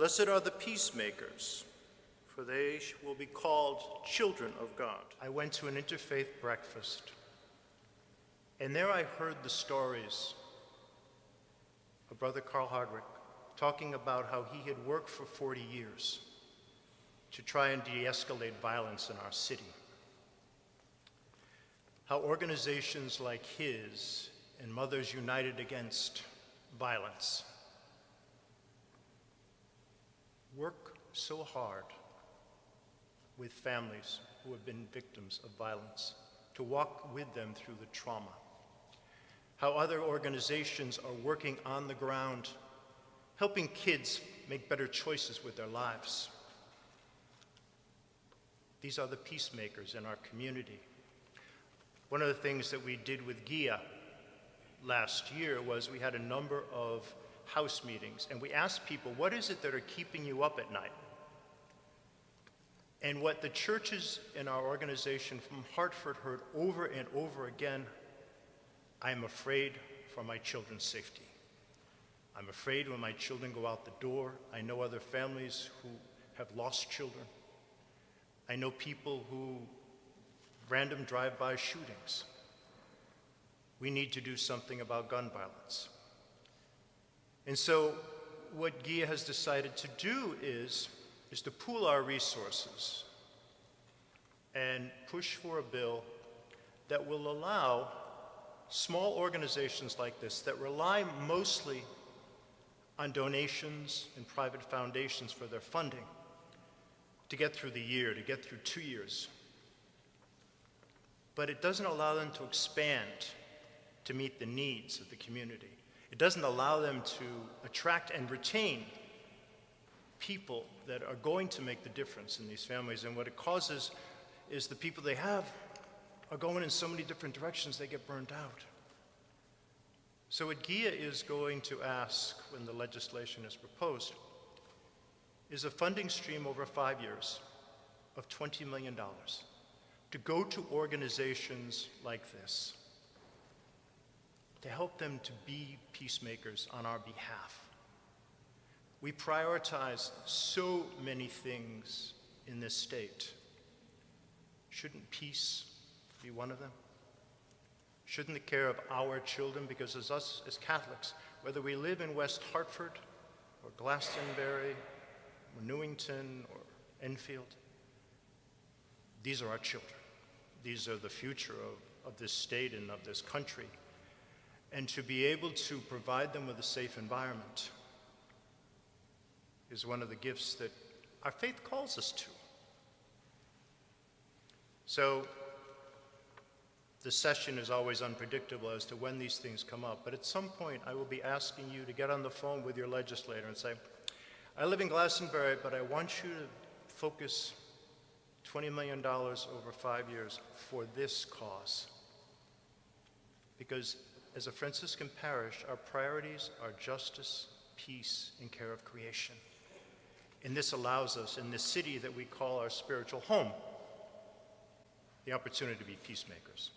Blessed are the peacemakers, for they will be called children of God. I went to an interfaith breakfast, and there I heard the stories of Brother Carl Hardwick talking about how he had worked for 40 years to try and de-escalate violence in our city. How organizations like his and Mothers United Against Violence work so hard with families who have been victims of violence, to walk with them through the trauma. How other organizations are working on the ground, helping kids make better choices with their lives. These are the peacemakers in our community. One of the things that we did with Ghiaa last year was we had a number of house meetings, and we asked people, what is it that are keeping you up at night? And what the churches in our organization from Hartford heard over and over again, I'm afraid for my children's safety. I'm afraid when my children go out the door. I know other families who have lost children. I know people who random drive-by shootings. We need to do something about gun violence. And so what Ghiaa has decided to do is to pool our resources and push for a bill that will allow small organizations like this that rely mostly on donations and private foundations for their funding to get through the year, to get through 2 years. But it doesn't allow them to expand to meet the needs of the community. It doesn't allow them to attract and retain people that are going to make the difference in these families. And what it causes is the people they have are going in so many different directions, they get burned out. So what Ghiaa is going to ask when the legislation is proposed is a funding stream over 5 years of $20 million to go to organizations like this, to help them to be peacemakers on our behalf. We prioritize so many things in this state. Shouldn't peace be one of them? Shouldn't the care of our children, because as us as Catholics, whether we live in West Hartford or Glastonbury or Newington or Enfield, these are our children. These are the future of this state and of this country. And to be able to provide them with a safe environment is one of the gifts that our faith calls us to. So the session is always unpredictable as to when these things come up, but at some point I will be asking you to get on the phone with your legislator and say, I live in Glastonbury, but I want you to focus $20 million over 5 years for this cause. Because as a Franciscan parish, our priorities are justice, peace, and care of creation. And this allows us, in this city that we call our spiritual home, the opportunity to be peacemakers.